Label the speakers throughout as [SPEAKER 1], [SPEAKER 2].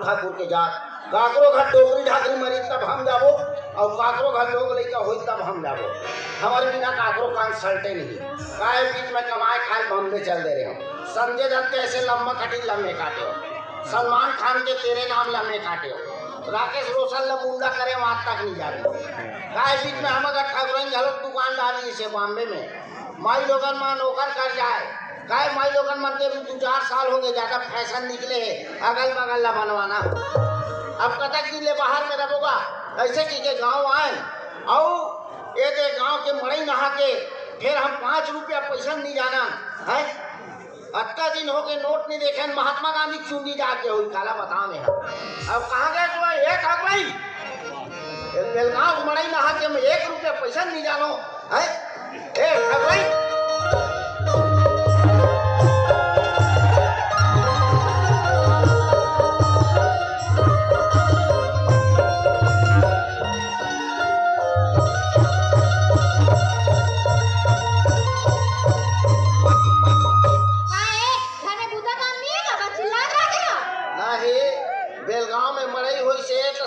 [SPEAKER 1] ठाकुर के जात काकरो घर डोगरी ढाकरी मरी तब हम जाबो और काकरो घर लोग लइका होई तब हम जाबो। हमारे बिना काकरो कान सलटे नहीं काहे बीच में कमाए खाए बॉम्बे चल दे रहे हो। संजय दत्त ऐसे लंबा कटी लम्बे काटे हो, सलमान खान के तेरे नाम लम्बे काटे हो, राकेश रोशन ल मुंडा करे वहां तक नहीं जाते काहे बीच में हम अगर ठाकुर झलक दुकानदारी से बॉम्बे में माई लोगन मां नौकर कर जाए काय माई लोगन मन के 2-4 साल हो गए ज्यादा फैशन निकले है अगल बगल ला बनवाना। अब कतक दिन ले बाहर में रहोगा ऐसे की के गांव आए और ये दे गांव के मड़ई नहा के फिर हम 5 रुपया पैसा नहीं जाना है। अत्ता दिन हो के नोट नहीं देखे महात्मा गांधी चुंगी जाके हुई काला बताओ में अब कहाँ गए तो ये ठग भाई बेलगांव मड़ई नहा के मैं 1 रुपया पैसा नहीं जानो है ए ठग भाई।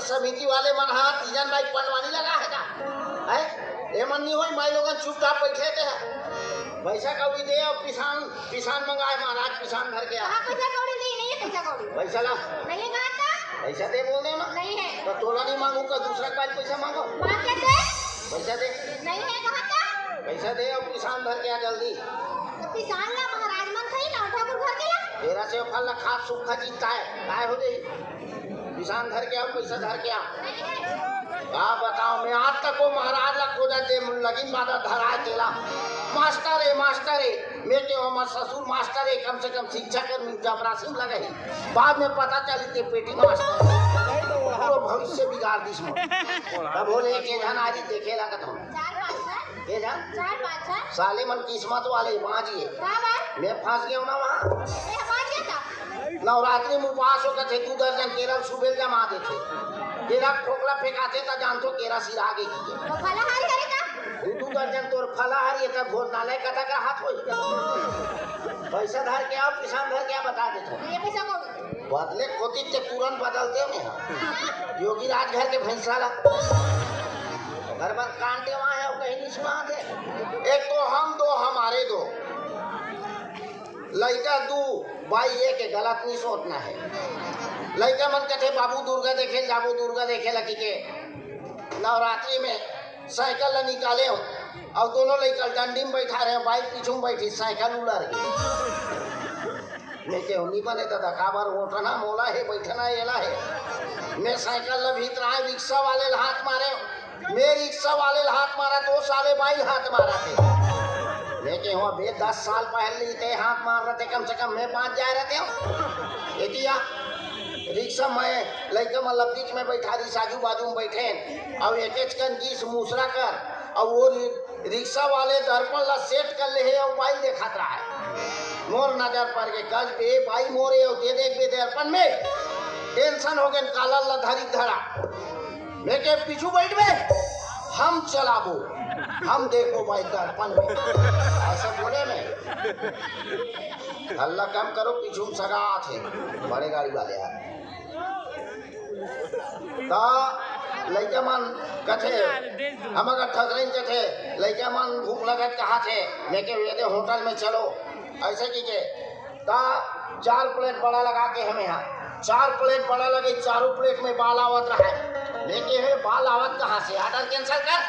[SPEAKER 1] समिति वाले मन हाथ तीजन भाई पटवानी लगा है का है ये मन नहीं होई माई लोगन चुपचाप बैठे थे पैसा कौड़ी दे और किसान मंगाए महाराज किसान घर के
[SPEAKER 2] पैसा कौड़ी नहीं है पैसा कौड़ी
[SPEAKER 1] पैसा ला
[SPEAKER 2] नहीं है
[SPEAKER 1] पैसा दे बोल दे ना
[SPEAKER 2] नहीं है
[SPEAKER 1] तो तोला नहीं मांगू का दूसरा का पैसा मांगो
[SPEAKER 2] मांग के दे
[SPEAKER 1] पैसा दे
[SPEAKER 2] नहीं है कहां का
[SPEAKER 1] पैसा दे और किसान घर के जल्दी
[SPEAKER 2] तो किसान ला महाराज मन खाई ना ठाकुर घर के ला
[SPEAKER 1] तेरा से फल ना खाद सूखा चिंता है काय हो गई किसान घर के आओ पैसा घर के आओ आप बताओ मैं आज तक को महाराज ला खोजा दे लगिन बादा धरा देला मास्टर है मेरे हमार ससुर मास्टर है कम से कम शिक्षा कर जबरासी में लगे बाद में पता चली के पेटी मास्टर पूरा भविष्य बिगाड़ दिस में तब बोले के जन आज देखे लागत हम
[SPEAKER 2] 4-5
[SPEAKER 1] के जन
[SPEAKER 2] 4-5
[SPEAKER 1] साले मन किस्मत वाले माजिए मैं फंस गया ना वहां नवरात्रि में उपवास होकर थे 2 दर्जन केरल सुबेल जमा देते केरा ठोकला फेंकाते था जान तो केरा सिरा के कीजिए
[SPEAKER 2] तो फलाहार करेगा
[SPEAKER 1] 2 दर्जन तोर फलाहार ये तब भोजनालय कथा का हाथ हो पैसा धर के आओ किसान धर के बता देते
[SPEAKER 2] ये पैसा कौड़ी
[SPEAKER 1] बदले खोती के तुरंत बदलते में योगी राज घर के भैंसा ला घर पर कांटे वहां है कहीं नहीं सुना थे एक तो हम 2 हमारे 2 लड़का 2 भाई ये के गलत नहीं सोचना है लड़का मन कहते बाबू दुर्गा देखे जाबू दुर्गा देखे लगी के नवरात्रि में साइकिल निकाले हो और दोनों लड़का डंडी में बैठा रहे भाई पीछू में बैठी साइकिल उलर गई लेके उन्हीं बने तो दकाबर उठना मोला है बैठना येला है मैं साइकिल भीतर आए रिक्शा वाले हाथ मारे मैं रिक्शा वाले हाथ मारा 2 साले भाई हाथ मारा थे लेके हुआ बे 10 साल पहले थे हाथ मार रहे थे कम से कम मैं 5 जा रहे थे एतिया रिक्शा में लड़के मतलब बीच में बैठा दी साजू बाजू में बैठे और एक कंजीस मूसरा कर और वो रिक्शा वाले दर्पण ला सेट कर ले है और बाई देखा रहा है मोर नजर पर के कल बे बाई मोरे और दे देख बे दर्पण में टेंशन हो गए काला ला धरी धरा मैं के पीछू बैठ में हम चलाबो हम देखो भाई दर्पण में ऐसा बोले मैं हल्ला कम करो पीछू में सगा थे बड़े गाड़ी वाले यार तो लड़का मन कथे हम अगर ठगरइन कथे लड़का मन भूख लगत कहा थे लेके वे होटल में चलो ऐसे की के ता 4 प्लेट बड़ा लगा के हमें यहाँ 4 प्लेट बड़ा लगे 4 प्लेट में बाल आवत रहा लेके है बाल आवत कहाँ से ऑर्डर कैंसिल कर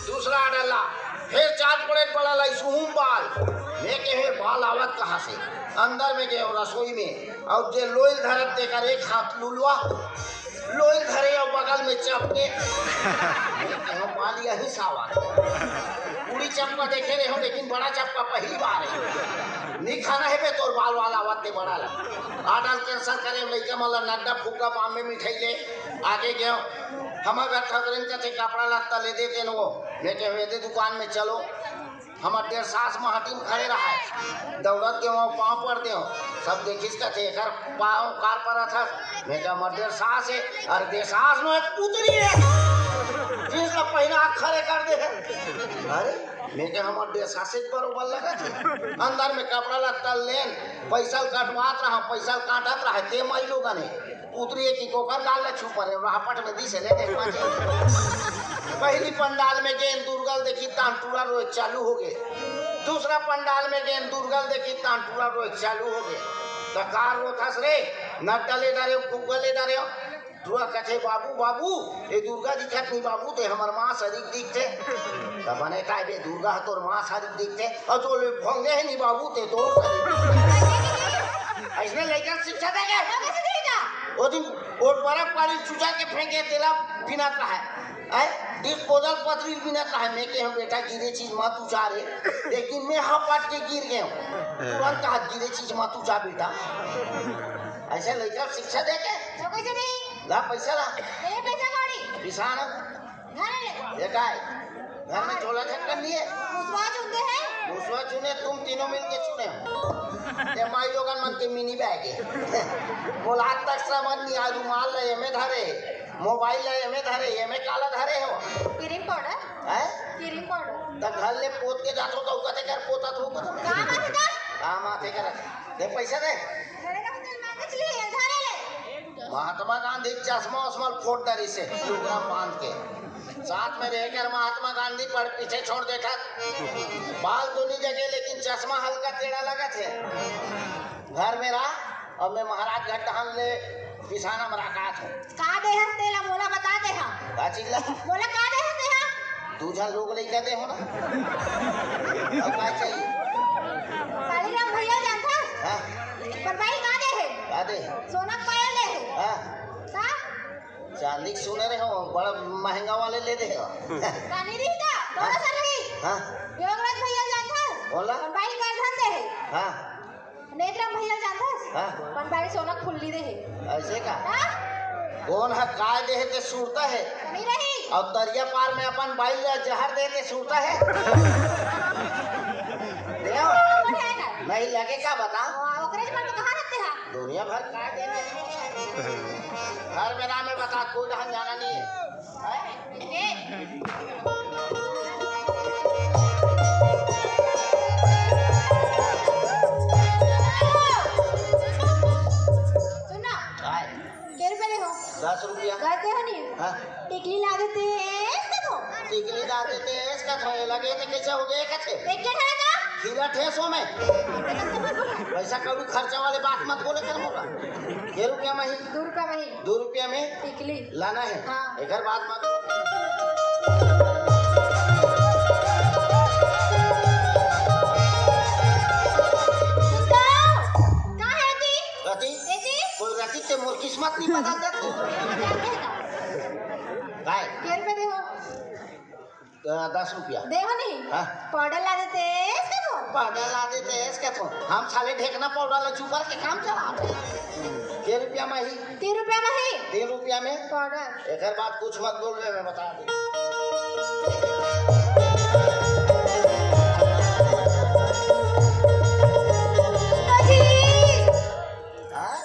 [SPEAKER 1] दूसरा ऑर्डर ला फिर 4 प्लेट बड़ा लाई सुहूम बाल लेके है बाल आवत कहाँ से अंदर में गए रसोई में और जे लोई धरत देकर एक हाथ लुलवा लोई धरे और बगल में चपके बाल यही सावा पूरी चपका देखे रहे हो लेकिन बड़ा चपका पहली बार है खाना है बे तोर बाल वाला आवाते बड़ा ला आडल कैंसर करे लइका मला नड्डा फुग्गा पाम में मिठाई ले आगे गयो हमारा ठगरन का थे कपड़ा लत्ता ले देते न वो लेके वेदे दुकान में चलो हमार देर सास महाटी में खड़े रहा है दौड़त के वहाँ पाँव पड़ दे सब देखिस का थे कर पाँव कार पर था मैं क्या मर देर सास है और देर सास में पुतरी है जिसका पहना खड़े कर दे अरे मैं क्या हमार देर सास से बरोबर लगा थे अंदर में कपड़ा लत्ता लेन पैसा कटवात रहा पैसा काटत रहा ते माई लोग ने पुतरी की कोकर डाल ले छुपा रहे रापट में दी से ले पहली पंडाल में गेंद दुर्गल देखी तांटूरा रोज चालू हो गए दूसरा पंडाल में गेंद दुर्गल देखी तांटूरा रोज चालू हो गए तकार रोथस रे नड्डा ले डारे फुग्गा ले डारे दुआ कथे बाबू बाबू ये दुर्गा दिखत नहीं बाबू ते हमर मां शरीर दिखते तब बने काय बे दुर्गा तोर मां शरीर दिखते और तो ले भंगे है नहीं बाबू ते तोर शरीर ऐसने लेकर शिक्षा देगा कैसे देगा वो दिन और बर्फ पानी चुचा के फेंके तेला बिनात रहा है डिस्पोजल पथरी बिनात रहा है मैं के हम बेटा गिरे चीज मत उचारे लेकिन मैं हपट के गिर गया तुरंत कहा गिरे चीज मत उचा बेटा ऐसे लेकर शिक्षा देके
[SPEAKER 2] तो कैसे दे
[SPEAKER 1] ला पैसा ला
[SPEAKER 2] ले पैसा कौड़ी
[SPEAKER 1] किसान
[SPEAKER 2] घर ले
[SPEAKER 1] ये काय घर में चोला झटकन लिए
[SPEAKER 2] मुसवा चुनते हैं
[SPEAKER 1] मुसवा चुने तुम तीनों मिलके चुने ये माई लोगन मन के मिनी बैग है बोला तक सामान नहीं आज रुमाल ले में धरे मोबाइल ले में धरे ये में काला धरे हो
[SPEAKER 2] क्रीम पाउडर
[SPEAKER 1] हैं
[SPEAKER 2] क्रीम पाउडर
[SPEAKER 1] त घर ले पोत के जातो तो कते कर पोता तो को
[SPEAKER 2] काम आते का
[SPEAKER 1] काम आते कर दे पैसा दे
[SPEAKER 2] घरे का मुझे मांग ले धारे ले
[SPEAKER 1] महात्मा गांधी चश्मा उस्मा फोड़ डरी से प्रोग्राम बांध के साथ में रहकर महात्मा गांधी पर पीछे छोड़ देखा बाल दोनों जगह लेकिन चश्मा हल्का टेढ़ा लगा थे घर में रहा और मैं महाराज घाट हम ले पिसाना मराकात हूँ
[SPEAKER 2] का दे हंसते ला बोला बता दे हां
[SPEAKER 1] का चीज ला
[SPEAKER 2] बोला का दे हंसते हां
[SPEAKER 1] दूजा लोग ले कहते हो ना अब क्या चाहिए
[SPEAKER 2] कालीराम भैया जानता
[SPEAKER 1] हां
[SPEAKER 2] पर भाई का दे है
[SPEAKER 1] का दे
[SPEAKER 2] सोना पायल दे है
[SPEAKER 1] हां
[SPEAKER 2] का
[SPEAKER 1] चांदी सुने रहे हो बड़ा महंगा वाले ले दे
[SPEAKER 2] कानी दी का दोनों सर रही
[SPEAKER 1] हां
[SPEAKER 2] योगराज भैया जानता
[SPEAKER 1] बोला
[SPEAKER 2] पर भाई का धन दे है
[SPEAKER 1] हां
[SPEAKER 2] नेत्राम भैया जानता
[SPEAKER 1] हां
[SPEAKER 2] पर भाई सोना फुल्ली दे है
[SPEAKER 1] ऐसे का
[SPEAKER 2] हां
[SPEAKER 1] कौन है काय दे ते सूरता है
[SPEAKER 2] नहीं रही
[SPEAKER 1] और दरिया पार में अपन बाइल जहर दे ते सूरता है देओ नहीं लगे क्या बता
[SPEAKER 2] ओकरेज पर कहां रखते हैं
[SPEAKER 1] दुनिया भर काय दे घर में नाम में बता कोई ढंग जाना नहीं है
[SPEAKER 2] सुनना
[SPEAKER 1] काय
[SPEAKER 2] के रुपए दे हो
[SPEAKER 1] 10 रुपया
[SPEAKER 2] करते हो नहीं
[SPEAKER 1] हां
[SPEAKER 2] टिकली ला देते हैं तो
[SPEAKER 1] टिकली डालते थे इसका थोड़े लगे थे कैसे हो गए कथे
[SPEAKER 2] एक के ठहरा का
[SPEAKER 1] खीरा ठेसो में पैसा कभी खर्चा वाले बात मत बोले कर होगा के रुपया में ही
[SPEAKER 2] 2 रुपए में ही
[SPEAKER 1] 2 रुपया में
[SPEAKER 2] टिकली
[SPEAKER 1] लाना है
[SPEAKER 2] हाँ।
[SPEAKER 1] एक बात मत
[SPEAKER 2] का है ती
[SPEAKER 1] रति
[SPEAKER 2] एती
[SPEAKER 1] कोई रति से मोर किस्मत नहीं बदल देती काय
[SPEAKER 2] के रुपए दे हो
[SPEAKER 1] 10 रुपया
[SPEAKER 2] दे हो नहीं
[SPEAKER 1] हाँ।
[SPEAKER 2] पाउडर ला देते हैं इसका तो
[SPEAKER 1] पाउडर ला देते हैं इसका तो हम साले ढेकना पाउडर ला चुपर के काम चला के रुपया में ही
[SPEAKER 2] 3 रुपए में ही
[SPEAKER 1] 3 रुपया में
[SPEAKER 2] पाउडर
[SPEAKER 1] एक बात कुछ मत बोल रहे मैं बता दूं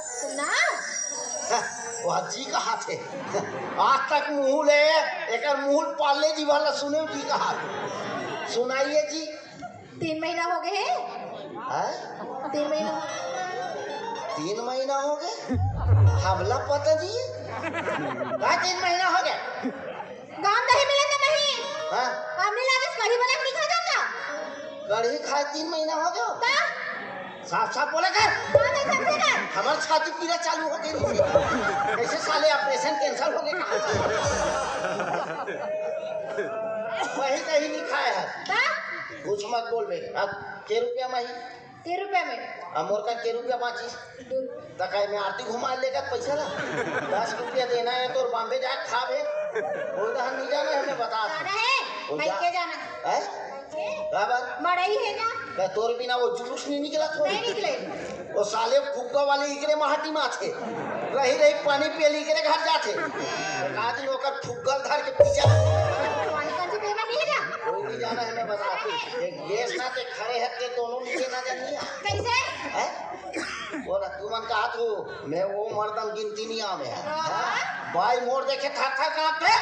[SPEAKER 2] सुना
[SPEAKER 1] वो जी का हाथ है आज तक मुंह ले एक मुंह पाले जी वाला सुने जी का हाथ सुनाइए जी
[SPEAKER 2] 3 महीना हो गए हैं
[SPEAKER 1] हैं
[SPEAKER 2] 3 महीना
[SPEAKER 1] 3 महीना हो गए हमला पता जी का 3 महीना हो गया
[SPEAKER 2] गांव नहीं मिले तो नहीं
[SPEAKER 1] हाँ
[SPEAKER 2] हमने लागे कढ़ी बना के नहीं खा जाता
[SPEAKER 1] कढ़ी खाए 3 महीना हो गया
[SPEAKER 2] का
[SPEAKER 1] साफ साफ बोला कर
[SPEAKER 2] कौन है सबसे का
[SPEAKER 1] हमार छाती पीड़ा चालू हो गई कैसे साले ऑपरेशन कैंसिल हो गए कहाँ वही कहीं नहीं खाया है
[SPEAKER 2] का
[SPEAKER 1] कुछ मत बोल बे अब के रुपया में ही
[SPEAKER 2] 3 रुपए में
[SPEAKER 1] मोर का के रुपया बाची तकाय में आरती घुमा लेगा पैसा ना 10 रुपया देना है तो बॉम्बे जा खा बे बोल नहीं जाना है हमें बता
[SPEAKER 2] जाना है
[SPEAKER 1] वो
[SPEAKER 2] भाई
[SPEAKER 1] जा-
[SPEAKER 2] के जाना
[SPEAKER 1] है
[SPEAKER 2] के
[SPEAKER 1] क्या बात
[SPEAKER 2] मड़ई है जा
[SPEAKER 1] क्या तोर बिना वो जुलूस नहीं निकला थोड़ी
[SPEAKER 2] नहीं निकले
[SPEAKER 1] वो साले फुग्गा वाले इकरे माटी में थे रही रही पानी पियली इकरे घर जाते आदमी ओकर फुग्गल धर के पीछे
[SPEAKER 2] पानी कौन से पेमा नहीं लगा
[SPEAKER 1] कोई नहीं जाना है मैं बताती एक गैस ना ते खड़े हत्ते दोनों नीचे ना जानिया
[SPEAKER 2] कैसे
[SPEAKER 1] है वो ना तू मन कहा तू मैं वो मर्दम गिनती नहीं आ में है भाई मोड़ देखे था कांपते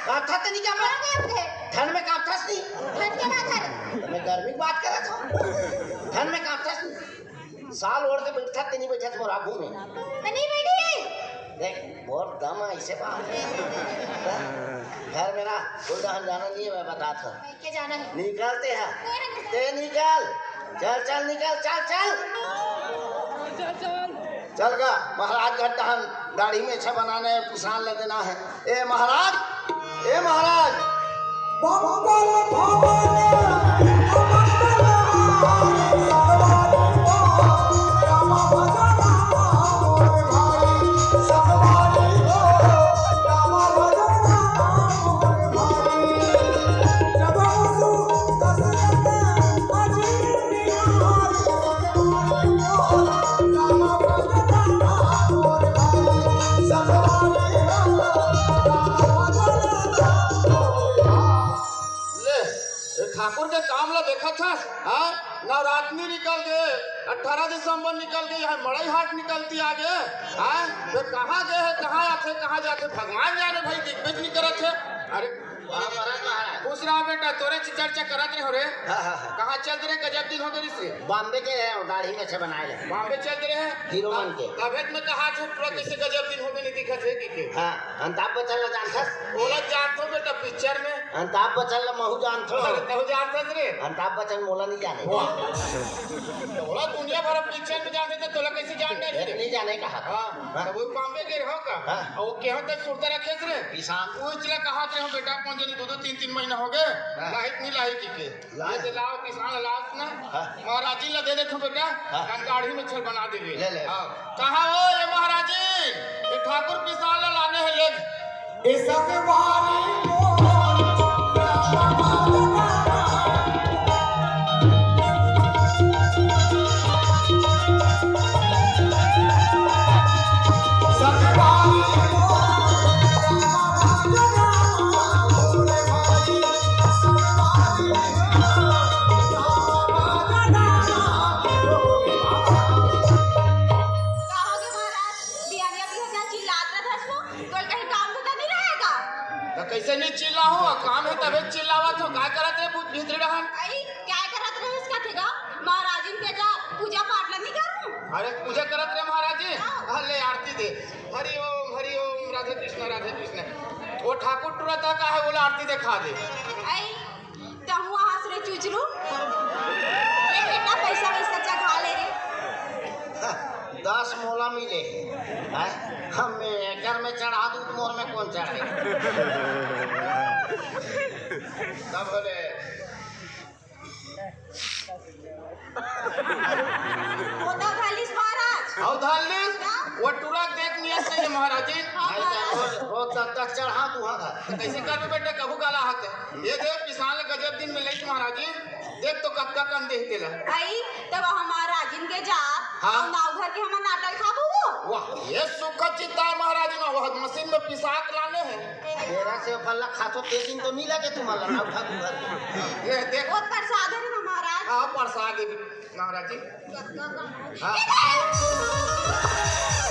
[SPEAKER 1] कांपता ते नहीं कांपते ठंड में कांपता नहीं
[SPEAKER 2] ठंड के बाद है
[SPEAKER 1] मैं गर्मी की बात कर रहा था ठंड में कांपता नहीं साल ओढ़ के बैठा ते नहीं बैठा मोर आगू में
[SPEAKER 2] मैं नहीं बैठी
[SPEAKER 1] देख बहुत दम है इसे बात घर में ना कोई दहन जाना नहीं है मैं बता था
[SPEAKER 2] के जाना है
[SPEAKER 1] निकलते हैं ते निकल चल चल निकल चल चल चल गा महाराज घर दहन दाढ़ी में छे बनाने पिसान ले देना है ए महाराज
[SPEAKER 3] ठाकुर के काम ला देखा था हाँ नवरात्रि निकल गए 18 दिसंबर निकल गई है मड़ई हाट निकलती आगे हाँ फिर कहाँ गए है कहाँ आते कहाँ जाते भगवान जाने भाई दिग्विजय नहीं करत है अरे खुश रहा बेटा तोरे चर्चा करत रहे हो रे कहाँ चल रहे गजब दिन हो गए इससे
[SPEAKER 1] बॉम्बे के हैं दाढ़ी में छे बनाए ले
[SPEAKER 3] बॉम्बे चल रहे हैं
[SPEAKER 1] हीरो बन के
[SPEAKER 3] तबेत में कहा थे पूरा कैसे गजब दिन हो गए नहीं दिखा थे कि
[SPEAKER 1] हां अंताप बच्चन ला जानता
[SPEAKER 3] बोला जानतो बेटा पिक्चर में
[SPEAKER 1] अंताप बच्चन ला महू जानतो
[SPEAKER 3] अरे तू जानता रे
[SPEAKER 1] अंताप बच्चन मोला नहीं जाने
[SPEAKER 3] बोला दुनिया भर पिक्चर में जाने तो तोला कैसे जान
[SPEAKER 1] नहीं जाने कहा
[SPEAKER 3] हां तो वो बॉम्बे के रहो का और केहो तक सुरता रखे रे
[SPEAKER 1] किसान
[SPEAKER 3] वो चला कहा थे हम बेटा कौन जनी 2-3 महीना हो गए लाइट नहीं लाइक के ये लाओ किसान लाओ ना महाराज जी ला दे दे तू बेटा गाड़ी में छल बना देवे
[SPEAKER 1] ले
[SPEAKER 3] कहा हो ये महाराज जी ये ठाकुर किसान ला लाने है लेग
[SPEAKER 4] इस सतवारी
[SPEAKER 3] कैसे नहीं चिल्ला हो काम है तबे चिल्लावत हो का करत रे भीतर रहन
[SPEAKER 2] आई क्या करत रहे इसका थेगा महाराज के जा पूजा पाठ नहीं करूं
[SPEAKER 3] अरे पूजा करत रे महाराज जी ले आरती दे हरि ओम राधे कृष्ण वो ठाकुर टुरता का है बोला आरती दिखा दे
[SPEAKER 2] आई तहु वहां से चुचरू ये कितना पैसा वैसा चढ़ा ले रे
[SPEAKER 1] 10 मोला मिले हम घर में चढ़ा दूं मोर में कौन चढ़े
[SPEAKER 3] तब बोले
[SPEAKER 2] वो तो खालिस महाराज
[SPEAKER 3] आओ धालिस वो टुरक देख नियत नहीं है महाराज जी
[SPEAKER 1] वो तक चढ़ा तू हां
[SPEAKER 3] कैसे कर बेटा कबू गाला हाथ ये देख किसान गजब दिन में लेट महाराज जी देख तो कब का कम देख देला
[SPEAKER 2] आई तब हमारा जिन के जा
[SPEAKER 3] हाँ।
[SPEAKER 2] नाव घर के हम नाटक खाबू
[SPEAKER 3] वाह ये सुख चित्ता महाराज ना वह मशीन में पिसाक लाने हैं
[SPEAKER 1] तेरा से पल्ला खातो ते दिन तो नहीं लगे तुम्हारा ना उठा दूंगा
[SPEAKER 3] ये देख
[SPEAKER 2] बहुत प्रसाद है ना महाराज
[SPEAKER 3] हां प्रसाद महाराज जी हां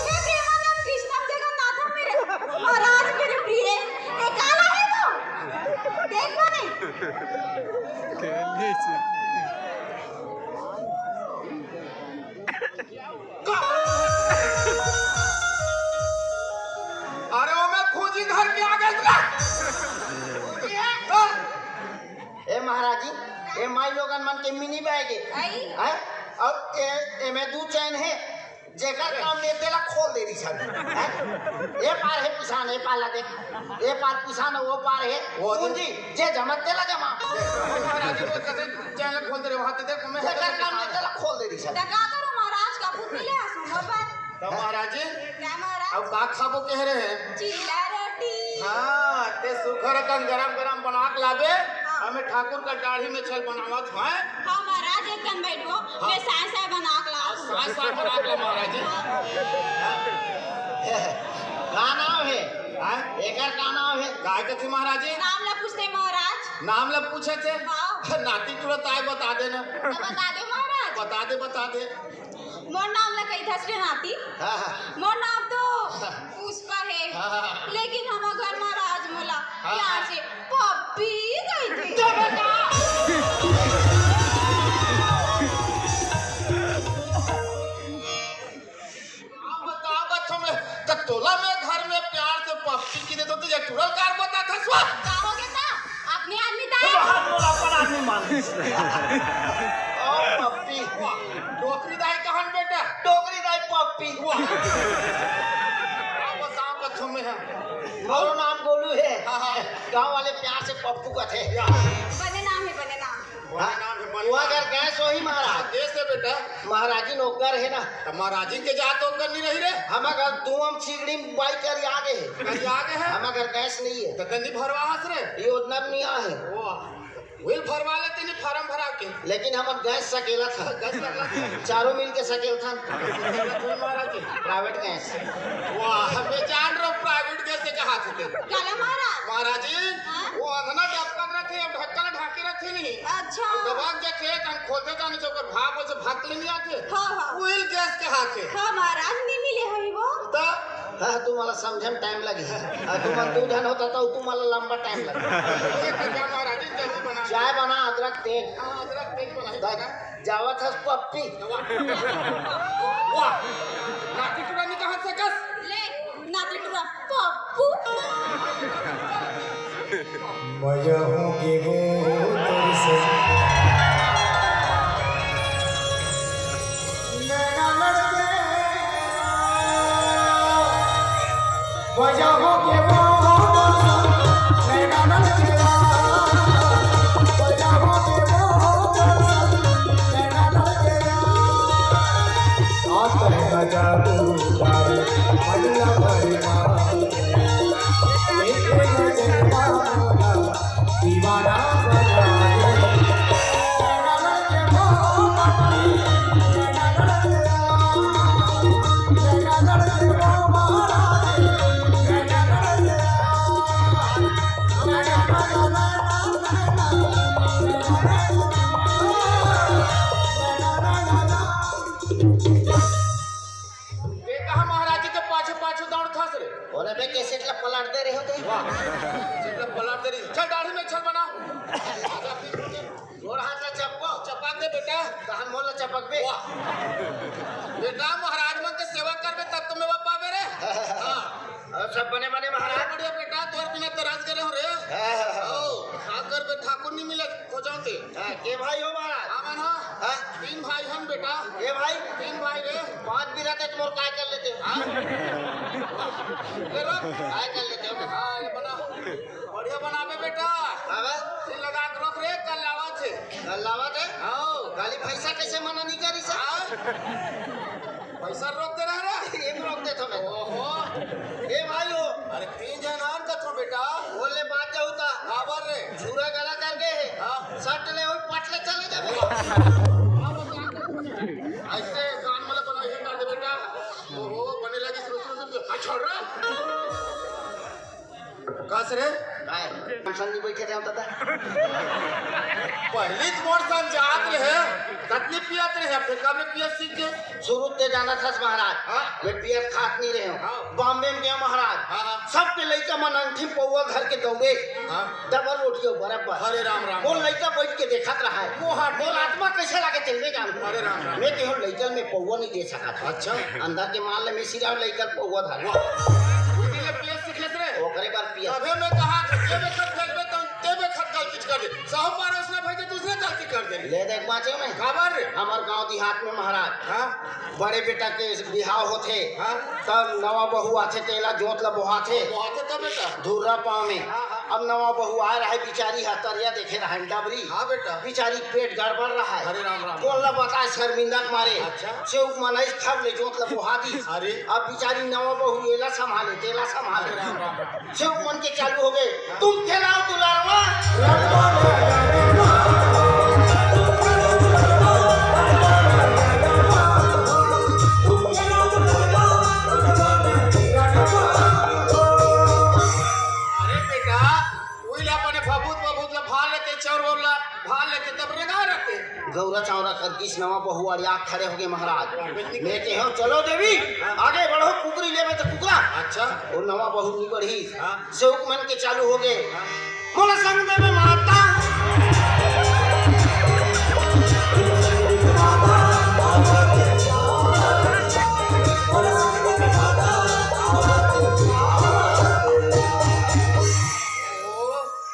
[SPEAKER 2] ये प्रेमानंद कृष्ण जगन्नाथ मेरे महाराज मेरे प्रिय ये काला है वो देख लो नहीं
[SPEAKER 3] अरे वो मैं खोजी घर के आगे
[SPEAKER 1] ए महाराज जी ए माई लोगन मन के मिनी बैग
[SPEAKER 2] आई
[SPEAKER 1] है और ए में दू चैन है जेकर काम ने तेला खोल दे दी सब ए पार है पिसान ए पार लगे ए पार पिसान वो पार है
[SPEAKER 3] वो
[SPEAKER 1] पूंजी जे जमा तेला जमा
[SPEAKER 3] महाराज जी वो कैसे चैनल खोल दे रहे वहां ते देख मैं
[SPEAKER 1] जेकर काम ने तेला खोल दे दी सब
[SPEAKER 2] लगा करो महाराज का पुत मिले सुनो पर
[SPEAKER 3] तो महाराज जी
[SPEAKER 2] क्या महाराज
[SPEAKER 3] अब का खाबो कह रहे हैं
[SPEAKER 2] चिल्ला रोटी
[SPEAKER 3] हाँ ते सुखर कन गरम गरम बना के लाबे हमें ठाकुर का दाढ़ी में छल बनावत है
[SPEAKER 2] हाँ महाराज जन बैठो मैं साय साय बना के ला
[SPEAKER 3] साय साय बना के महाराज जी
[SPEAKER 1] का नाम है एकर का नाम है
[SPEAKER 3] काय कथी महाराज जी
[SPEAKER 2] नाम ला पूछते महाराज
[SPEAKER 3] नाम ला पूछे थे
[SPEAKER 2] हाँ।
[SPEAKER 3] नाती तुरंत आए बता देना
[SPEAKER 2] तो बता दे महाराज
[SPEAKER 3] बता दे
[SPEAKER 2] मोर नाम ला कही था श्री नाती मोर नाम तो पुष्पा है लेकिन हम घर महाराज मोला यहाँ से पप्पी गई थी
[SPEAKER 3] तो तोला में घर में प्यार से पप्पी की दे तो तुझे तुरंत कार बता था स्वा
[SPEAKER 2] का हो गया था अपने आदमी था
[SPEAKER 1] हाथ बोला पर आदमी मान ओ पप्पी
[SPEAKER 3] डोकरी दाई कहन बेटा
[SPEAKER 1] टोकरी दाई पप्पी
[SPEAKER 3] बताओ कथों में है
[SPEAKER 1] मोरो नाम गोलू है
[SPEAKER 3] हाँ।
[SPEAKER 1] गांव वाले प्यार से पप्पू कहते हैं
[SPEAKER 2] बने नाम है बने नाम
[SPEAKER 1] हुआ अगर गैस वही महाराज
[SPEAKER 3] कैसे बेटा
[SPEAKER 1] महाराजी नौकर है ना
[SPEAKER 3] तो महाराजी के जात होकर नहीं रही रे
[SPEAKER 1] हम अगर तुम सीगड़ी बाई कर आगे है
[SPEAKER 3] कहीं आगे है
[SPEAKER 1] हम अगर गैस नहीं है
[SPEAKER 3] तो गंदी भरवा हंस रे
[SPEAKER 1] योजना में नहीं आ है
[SPEAKER 3] विल भरवा लेते नहीं फार्म भरा के
[SPEAKER 1] लेकिन हम गैस सकेला था
[SPEAKER 3] गैस लगा
[SPEAKER 1] चारों मिल के सकेल था
[SPEAKER 3] महाराज जी
[SPEAKER 1] प्राइवेट गैस
[SPEAKER 3] वाह मैं जान रहा हूँ प्राइवेट गैस से कहा थे
[SPEAKER 2] काला महाराज
[SPEAKER 3] महाराज जी
[SPEAKER 2] हाँ?
[SPEAKER 3] वो अंधना ढक्कन रखे अब ढक्कन ढाकी रखे नहीं
[SPEAKER 2] अच्छा
[SPEAKER 3] अब दबाक जाते हम खोलते जाने चौकर भाप से भाग ले नहीं आते
[SPEAKER 2] हाँ हाँ
[SPEAKER 3] विल गैस के हाथे
[SPEAKER 2] हाँ महाराज नहीं मिले हई वो
[SPEAKER 3] तो
[SPEAKER 1] हाँ तुम्हाला समझे में टाइम लगे तुम्हारा 2 जन होता तो तुम्हाला लंबा टाइम लगे
[SPEAKER 3] महाराज जी जल्दी बना
[SPEAKER 1] चाय बना अदरक तेल
[SPEAKER 3] अदरक तेल बनाई
[SPEAKER 1] जावत है पप्पी
[SPEAKER 3] वाह नाती टुरा नहीं कहा सकस
[SPEAKER 2] ले नाती टुरा पप्पू
[SPEAKER 4] मजा होगी वो तेरे से नैना लड़के मजा होगी वो नैना लड़के मजा होगी वो नैना लड़के साथ रहना जादू यार मजा भरना दीवाना
[SPEAKER 3] महाराज जी के पाछे पाछे दौड़ खस रे
[SPEAKER 1] बोले बे कैसे पलट दे रहे होते
[SPEAKER 3] पलट दे रही चल दाढ़ी में छल बना
[SPEAKER 1] और हाथ ला चपको
[SPEAKER 3] चपा दे बेटा
[SPEAKER 1] कहां मोला चपक बे
[SPEAKER 3] बेटा महाराज मन के सेवा करबे तब तो मैं पावे रे हां
[SPEAKER 1] और सब बने बने महाराज
[SPEAKER 3] बढ़िया बेटा तोर बिना तराज करे हो रे ओ ठाकर पे ठाकुर नहीं मिले खोजाते
[SPEAKER 1] के भाई हो महाराज
[SPEAKER 3] आमन हां 3 भाई हम बेटा
[SPEAKER 1] के भाई
[SPEAKER 3] 3 भाई रे
[SPEAKER 1] 5 भी रहते तुम काय कर लेते हो
[SPEAKER 3] ले रो
[SPEAKER 1] काय कर लेते हो
[SPEAKER 3] हां ये बना बढ़िया बनावे बेटा
[SPEAKER 1] बाबा
[SPEAKER 3] दिल लगा के रख रे कल लावा थे
[SPEAKER 1] लावत है
[SPEAKER 3] हां
[SPEAKER 1] गाली पैसा कैसे मना नहीं करी सर
[SPEAKER 3] पैसा रोक दे रहा रे
[SPEAKER 1] एक रोक दे तो मैं
[SPEAKER 3] ओहो
[SPEAKER 1] ए भाई हो
[SPEAKER 3] अरे 3 जन आन कथो बेटा
[SPEAKER 1] बोले बात जाऊता
[SPEAKER 3] आबर रे
[SPEAKER 1] छुरा गला कर गए है
[SPEAKER 3] हां
[SPEAKER 1] सट ले और पटले चले जाबे
[SPEAKER 3] ऐसे कान में बना ही कर दे बेटा ओहो बने लगी शुरू आ छोड़ रे कस रे
[SPEAKER 1] काय संदी बैठे थे हम तता
[SPEAKER 3] पहली मोर सन जात रहे कतनी पियत रहे फिर कब पियत सीख के
[SPEAKER 1] शुरू ते जाना था महाराज
[SPEAKER 3] हाँ?
[SPEAKER 1] वे पियत खात नहीं रहे हो
[SPEAKER 3] हाँ।
[SPEAKER 1] बॉम्बे में गया महाराज
[SPEAKER 3] हाँ।
[SPEAKER 1] सबके लइका मन अंठी पौवा घर के दौड़े
[SPEAKER 3] हाँ।
[SPEAKER 1] डबल रोटियों बराबर
[SPEAKER 3] हरे राम राम
[SPEAKER 1] वो लइका बैठ के देखत रहा है वो हाथ बोल आत्मा कैसे लागे चलने जान
[SPEAKER 3] हरे राम राम।
[SPEAKER 1] मैं केहू लइकल में पौवा नहीं दे सका था
[SPEAKER 3] अच्छा
[SPEAKER 1] अंदर के मान ले मैं सिरा लइकल पौवा धर
[SPEAKER 3] उसी ले पियत सीख ले रे
[SPEAKER 1] ओकरे बार पियत
[SPEAKER 3] तबे मैं कहा कि ये बेखत फेंकबे तो ते बेखत गलती कर दे साहूकार उसने भेजे दूसरे गलती कर दे
[SPEAKER 1] ले देख बाचे में
[SPEAKER 3] खबर रे
[SPEAKER 1] हमार गांव देहात में महाराज
[SPEAKER 3] हां
[SPEAKER 1] बड़े बेटा के बिहाव होते
[SPEAKER 3] हाँ।
[SPEAKER 1] तब नवा बहू आथे तेला जोत ला बोहा थे
[SPEAKER 3] बहुत तो बेटा
[SPEAKER 1] धुर्रा पाँव में
[SPEAKER 3] हाँ, हाँ।
[SPEAKER 1] अब नवा बहू आ रहा है बिचारी हतरिया देखे रहा है डबरी
[SPEAKER 3] हां बेटा
[SPEAKER 1] बिचारी पेट गड़बड़ रहा है
[SPEAKER 3] हरे राम राम।
[SPEAKER 1] बोल ला बता शर्मिंदा के मारे
[SPEAKER 3] अच्छा।
[SPEAKER 1] से मनई खब ले जोत ला बोहा दी
[SPEAKER 3] अरे।
[SPEAKER 1] अब बिचारी नवा बहू एला संभाले तेला संभाले
[SPEAKER 3] हरे राम राम।
[SPEAKER 1] से मन के चालू हो गए तुम खेलाओ दुलारवा जाग खड़े हो गए महाराज। मैं कहे हो चलो देवी आगे बढ़ो, कुकरी लेवे तो कुकरा।
[SPEAKER 3] अच्छा
[SPEAKER 1] और नवा बहुत नहीं बढ़ी सेवक मन के चालू हो गए। मोला संग देवे माता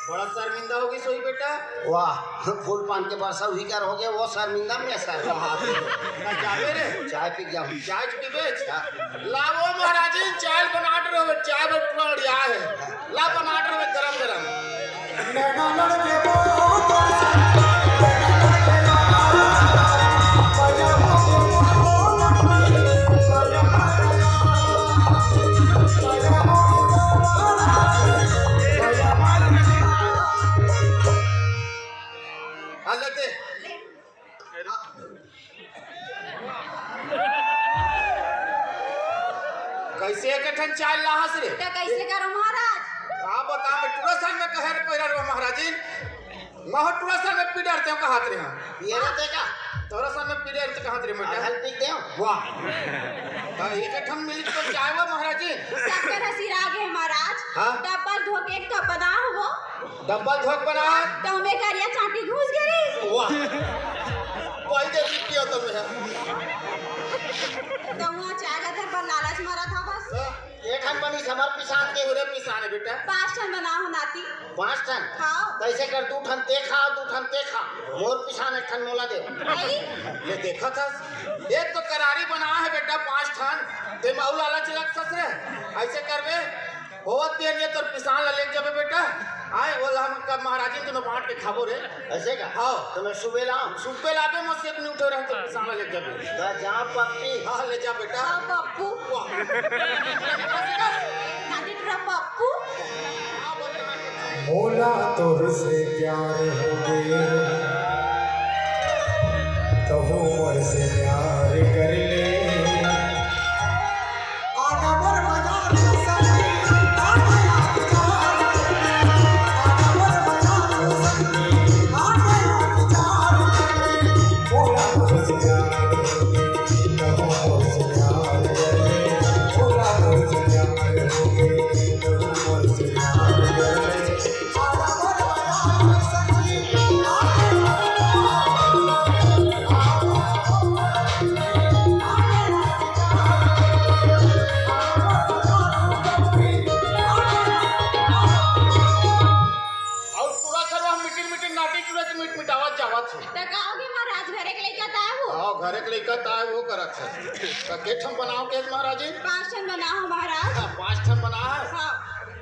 [SPEAKER 3] बड़ा शर्मिंदा होगी सोई बेटा।
[SPEAKER 1] वाह फूल पान के वर्षा हुई कर हो गए वो शर्मिंदा में सर
[SPEAKER 3] जावे रे
[SPEAKER 1] चाय पी गया हूँ।
[SPEAKER 3] चाय पीबे लाओ महाराज जी चाय बनाट रहे चाय बढ़िया है ला बनाट रहे गरम गरम। कैसे एकठन चाय लाहस रे
[SPEAKER 2] तो कैसे करो महाराज?
[SPEAKER 3] का बता मैं टुरसन में कहे पैरा रे महाराज जी मह टुरसन में पीडर ते कहत रे हम
[SPEAKER 1] ये रहते का
[SPEAKER 3] टुरसन में पीडर ते कहत रे बेटा
[SPEAKER 1] हल पी दे
[SPEAKER 3] वाह तो एकठन मिल तो चाय वो महाराज जी
[SPEAKER 2] शक्कर हसीरा गए महाराज।
[SPEAKER 3] हाँ?
[SPEAKER 2] डब्बल धोके का बना हो
[SPEAKER 3] डब्बल धोक बना
[SPEAKER 2] तो में करिया चाटी घुस गई।
[SPEAKER 3] वाह पहले पियो तो मैं
[SPEAKER 2] तो वहाँ चाय का पर लालच मारा था बस।
[SPEAKER 1] ये ठन बनी समर पिसान के
[SPEAKER 3] पूरे पिसाने बेटा
[SPEAKER 2] 5 टन बना हो नाती
[SPEAKER 1] 5 टन
[SPEAKER 2] खाओ।
[SPEAKER 1] कैसे कर 2 ठन ते खा 2 ठन ते खा मोर पिसान 1 ठन मोला दे।
[SPEAKER 2] आई
[SPEAKER 3] ये देखा था एक तो करारी बना है बेटा 5 ठन ते मौला ला चलक ससरे ऐसे करबे होत दिए ये तो पिसान ला ले जाबे बेटा आए बोला हम कब महाराज जी तो बांट के खाबो रे
[SPEAKER 1] ऐसे का
[SPEAKER 3] हाँ
[SPEAKER 1] तो मैं सुबह लाऊं
[SPEAKER 3] सुबह लाबे मत से नहीं उठो रहे तो पिसान ला ले जाबे
[SPEAKER 1] तो जा पप्पी
[SPEAKER 3] हां ले जा बेटा
[SPEAKER 2] हाँ पप्पू
[SPEAKER 3] वाह
[SPEAKER 2] नाती तेरा पप्पू
[SPEAKER 4] मोला तुझसे प्यार हो गए तो मोर से प्यार कर ले
[SPEAKER 3] घरे के लेकर ताए वो करत है तो केठम बनाओ के महाराज जी
[SPEAKER 2] 5 टन बना हो महाराज।
[SPEAKER 3] 5 ठन बना है
[SPEAKER 2] हाँ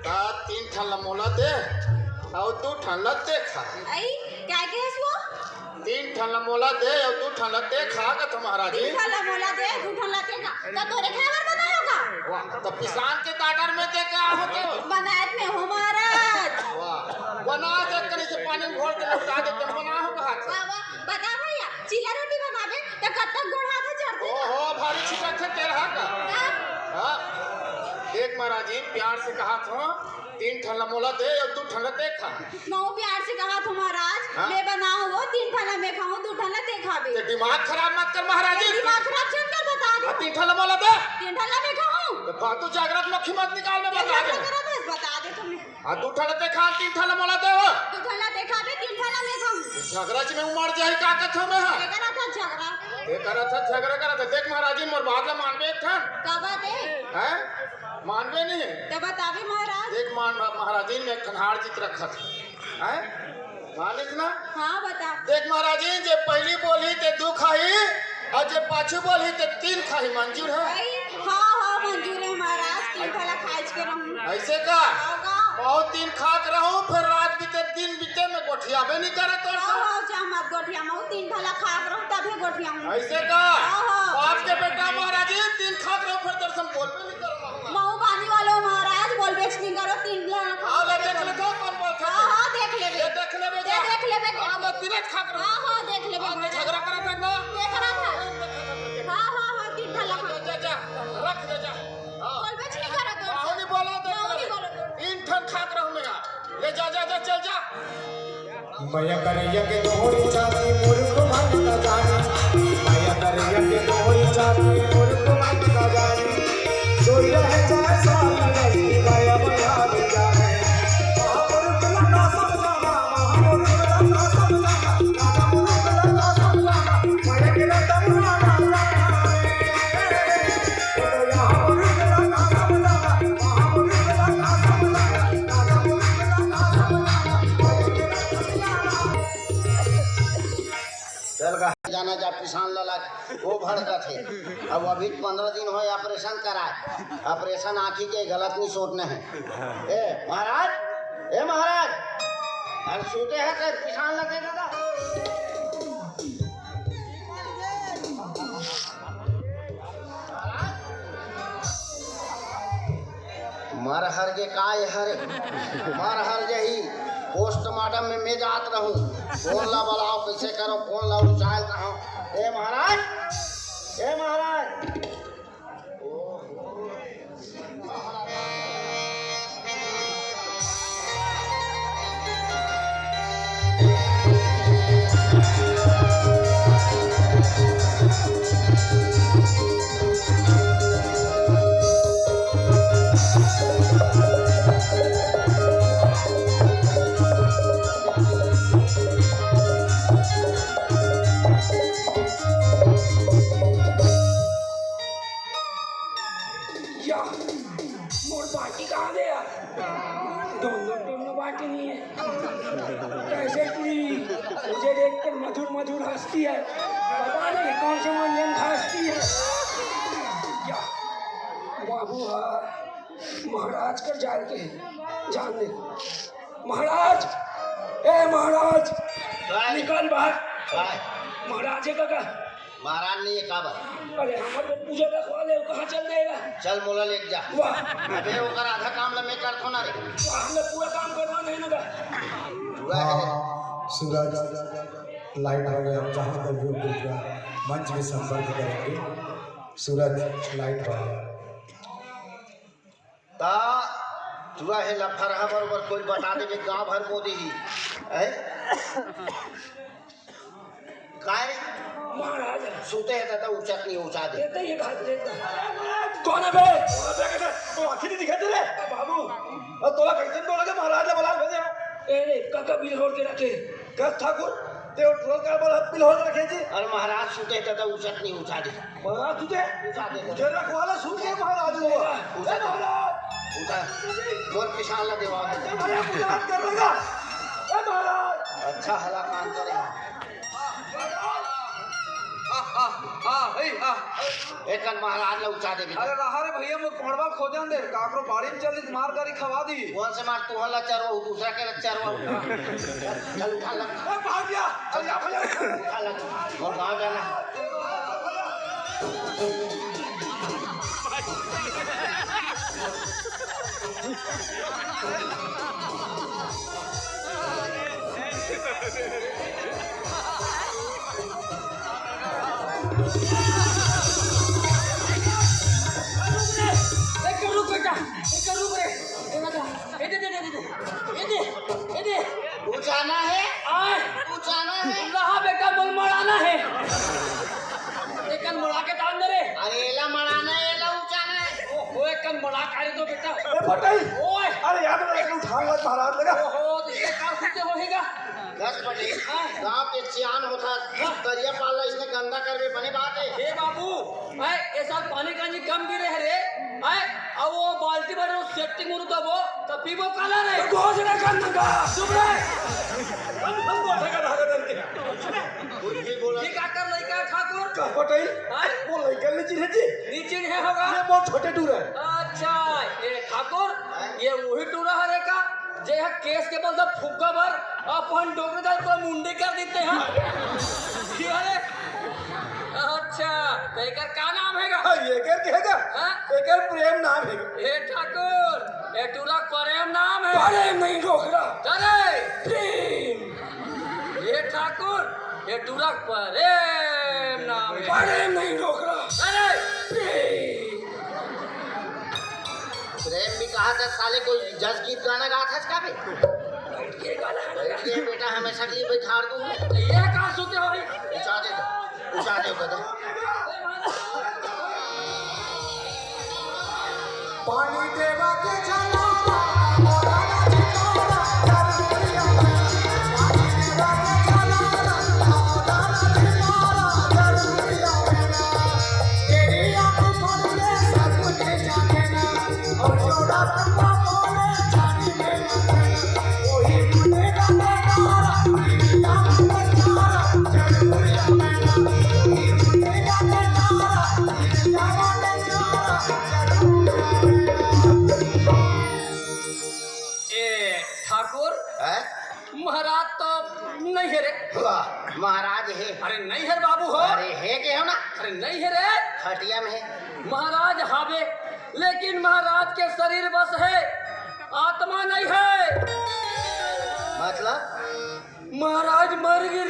[SPEAKER 3] ता 3 ठन ला मोला दे और 2 ठन ला ते खा
[SPEAKER 2] आई क्या केस वो
[SPEAKER 3] 3 ठन ला मोला दे और 2 ठन ला ते खा का तो महाराज जी
[SPEAKER 2] ढला मोला दे ढला तेगा तो तोरे खावर बनायोगा
[SPEAKER 3] वाह तो किसान के टाटर में दे क्या होते हो
[SPEAKER 2] बनात में हो महाराज।
[SPEAKER 3] वाह बना दे कनी से पानी में घोल के लौटा दे तुम बना हो कहा
[SPEAKER 2] वाह वाह बता भैया चिल्ला रोटी बनावे तो कब तक गोड़ हाथ चढ़ते
[SPEAKER 3] ओहो भारी छिटक से तेरा का हां एक महाराज जी प्यार से कहा था 3 ठन ला मोला दे और 2 ठन ला ते खा
[SPEAKER 2] मैं प्यार से कहा था महाराज
[SPEAKER 3] हाँ?
[SPEAKER 2] मैं बनाऊं वो 3 ठन मैं खाऊं 2 ठन ते खावे
[SPEAKER 3] ते दिमाग खराब मत कर महाराज जी
[SPEAKER 2] दिमाग खराब चल कर बता दे
[SPEAKER 3] 3 ठन ला मोला दे
[SPEAKER 2] 3 ठन मैं खाऊं
[SPEAKER 3] तो फालतू जागृत लखी मत निकाल में बता दे
[SPEAKER 2] बता दे तुमने
[SPEAKER 3] आ 2 ठन ते खा 3 ठन ला मोला दे हो
[SPEAKER 2] 2 ठन ते खावे 3 ठन मैं खाऊं
[SPEAKER 3] झगड़ा में उमड़ जाए का कथो में है
[SPEAKER 2] करा था झगड़ा
[SPEAKER 3] ये करा था झगड़ा करा था देख महाराज जी मोर बात ला मानबे एक ठन
[SPEAKER 2] कब दे
[SPEAKER 3] हैं मानबे नहीं है
[SPEAKER 2] तो बतावे महाराज।
[SPEAKER 3] देख मान महाराज जी ने खनहार जीत रखा था हैं मानिक ना
[SPEAKER 2] हाँ बता
[SPEAKER 3] देख महाराज जी जे पहली बोली ते 2 खाई और जे पाछू बोली ते 3 खाई मंजूर है
[SPEAKER 2] भाई हाँ हाँ मंजूर है महाराज 3 ठन खाइज के रहूं
[SPEAKER 3] ऐसे का
[SPEAKER 2] होगा
[SPEAKER 3] बहुत दिन खाक रहूं फिर रात बीते दिन बीते में गोठियाबे नहीं करे तोर से
[SPEAKER 2] हाँ जा मत गोठिया मैं 3 ठन खा कर रहूं तभी गोठिया हूं
[SPEAKER 3] ऐसे का
[SPEAKER 2] हाँ।
[SPEAKER 3] बाप के बेटा महाराज जी 3 खाक रहूं फिर तोर से बोलबे नहीं करूंगा
[SPEAKER 2] मऊ पानी वालों महाराज बोल बेच नहीं करो 3 ठन खा
[SPEAKER 3] हां ले देख ले तो कौन बोल था
[SPEAKER 2] हाँ हाँ देख ले
[SPEAKER 3] ये देख ले बे
[SPEAKER 2] ये देख ले बे
[SPEAKER 3] हां मैं 3 खाक रहूं
[SPEAKER 2] हाँ हाँ देख ले बे
[SPEAKER 3] झगड़ा करा था ना
[SPEAKER 2] ये करा था हाँ हाँ हाँ 3 ठन खा
[SPEAKER 3] जा जा रख दे जा हां
[SPEAKER 2] बोल बेच नहीं करो तो
[SPEAKER 3] बाहु नहीं बोला
[SPEAKER 2] बाहु नहीं
[SPEAKER 3] देख
[SPEAKER 2] बोला तो।
[SPEAKER 3] 3 ठन खाक रहूं मैं ले जा जा जा चल जा
[SPEAKER 4] मया करिया के तोहरी छाती मूर्ख मानता जानी मया करिया
[SPEAKER 1] जाना जा पिसान लला वो भड़का थे। अब अभी 15 दिन हो ऑपरेशन कराए, ऑपरेशन आँखी के गलत नहीं सोचना है। ए महाराज अरे सूते है तो पिसान लगे दादा। मर हर के काय हरे मर हर जही पोस्टमार्टम में मैं जात रहूं। फोन ला बुलाओ कैसे करो, फोन ला उचाल कहो। ए महाराज
[SPEAKER 5] मोर बाटी कहाँ गया? दोनों बाटी नहीं है। कैसे की मुझे देखकर मधुर मधुर हंसती है, पता नहीं कौन से मंजन खासती है। क्या बाबू महाराज कर जान के जान दे। महाराज महाराज निकल बाहर। महाराज है का
[SPEAKER 1] महाराज नहीं है काबर।
[SPEAKER 5] अरे हमारे पूजा रखवा दे, कहाँ चल जाएगा?
[SPEAKER 1] चल मोला लेके जा।
[SPEAKER 5] वाह
[SPEAKER 1] अबे ओकर आधा काम ला मैं करथो ना रे।
[SPEAKER 5] हमने पूरा काम करवा नहीं लगा।
[SPEAKER 4] सूरज लाइट हो गया, जहाँ तक भी दिख रहा मंच में संपर्क करेंगे। सूरज लाइट हो गया
[SPEAKER 1] ता तुरा है लफरहा बरोबर कोई बता दे गांव भर को दी है काय
[SPEAKER 5] महाराज
[SPEAKER 1] सूते है दादा ऊंचक नहीं ऊंचा दे
[SPEAKER 5] देते ये घाट देता। कौन है बे? तो आँखें नहीं दिखाते रे बाबू। और तोला कैसे तोला के महाराज ने बुला भेजे? ए काका बिल होड़ के रखे कस ठाकुर ते ट्रोल कर बोला बिल होड़ रखे जी।
[SPEAKER 1] और महाराज सूते है दादा ऊंचक नहीं ऊंचा दे।
[SPEAKER 5] महाराज तुझे
[SPEAKER 1] ऊंचा दे
[SPEAKER 5] जे रखवाला सुन के महाराज ने
[SPEAKER 1] ऊंचा दे
[SPEAKER 5] महाराज
[SPEAKER 1] ऊंचा मोर पिसान ला देवा
[SPEAKER 5] महाराज पूजा कर लेगा। ए महाराज
[SPEAKER 1] अच्छा हला काम करे। एक महाराज ने ऊंचा दे।
[SPEAKER 6] अरे रहा रे भैया मैं पड़वा खोजन दे काकरो बाड़ी में चल मार करी खवा दी।
[SPEAKER 1] कौन से मार तू हल्ला चरवा दूसरा के चरवा चल उठा ला
[SPEAKER 5] भाग गया। चल जा भैया
[SPEAKER 1] उठा ला और गाँव जाना। उचाना है
[SPEAKER 5] रहा बेटा मड़ाना है। एक मड़ा के डाल दे रे।
[SPEAKER 1] अरे एला मड़ाना है एला उचाना है।
[SPEAKER 5] वो एक मड़ा काढ़ी दो बेटा।
[SPEAKER 6] ए फटाई
[SPEAKER 5] ओए
[SPEAKER 6] अरे यार मैं एक उठा मत महाराज लगा।
[SPEAKER 5] ओहो ये काम खुद से होएगा।
[SPEAKER 1] 10 बजे गाँव के सियान होता दरिया पाला इसने गंदा करवे बने बात है।
[SPEAKER 5] हे बाबू ऐसा पानी का कम गिरे है रे। अब वो बाल्टी भर सेटिंग मुरु तबो तब पीबो काला रे। घोषणा करना का चुप रहे। हम घोषणा कर रहा है।
[SPEAKER 1] ये बोला
[SPEAKER 5] ये का कर लइका ठाकुर
[SPEAKER 6] का फटाई वो लइका नीचे
[SPEAKER 5] नीचे है होगा।
[SPEAKER 6] ये बहुत छोटे टूर है।
[SPEAKER 5] अच्छा ये ठाकुर ये वही टूरा है रे का जे है केस के बल फुग्गा भर अपन डोगरे दाल को मुंडे कर देते हैं। ये है अच्छा तेकर का नाम हैगा?
[SPEAKER 6] ये कर कहेगा एकर प्रेम नाम है।
[SPEAKER 5] ए ठाकुर ए टूरा प्रेम नाम है।
[SPEAKER 6] प्रेम नहीं रोकड़ा
[SPEAKER 5] अरे
[SPEAKER 6] प्रेम।
[SPEAKER 5] ये ठाकुर ये टूरा प्रेम नाम है।
[SPEAKER 6] प्रेम नहीं रोकड़ा
[SPEAKER 5] अरे
[SPEAKER 6] प्रेम।
[SPEAKER 1] प्रेम भी कहा था साले कोई जज गीत गाना गा था इसका भी।
[SPEAKER 5] ये गाना है
[SPEAKER 1] ये बेटा हमेशा के लिए बैठाड़ दूंगा।
[SPEAKER 5] ये कहाँ सोते हो भाई?
[SPEAKER 1] उठा दे उठा दे
[SPEAKER 4] पानी देवा के जलावा मोरा चितौरा जरूरिया पानी देवा के जलावा मोरा चितौरा जरूरिया तेरी आंख खोले सब कुछ जाने ना और जोड़ा तम्बा बोले जाने में वही मुझे का तारा तेरी आंख तारा जरूरिया वही मुझे का तारा तेरी आंख
[SPEAKER 5] ठाकुर
[SPEAKER 1] है
[SPEAKER 5] महाराज तो नहीं है रे।
[SPEAKER 1] महाराज है।
[SPEAKER 5] अरे नहीं है बाबू हो।
[SPEAKER 1] अरे है के हो ना।
[SPEAKER 5] अरे नहीं है रे।
[SPEAKER 1] खटिया में है
[SPEAKER 5] महाराज हावे लेकिन महाराज के शरीर बस है आत्मा नहीं है।
[SPEAKER 1] मतलब
[SPEAKER 5] महाराज मर गए।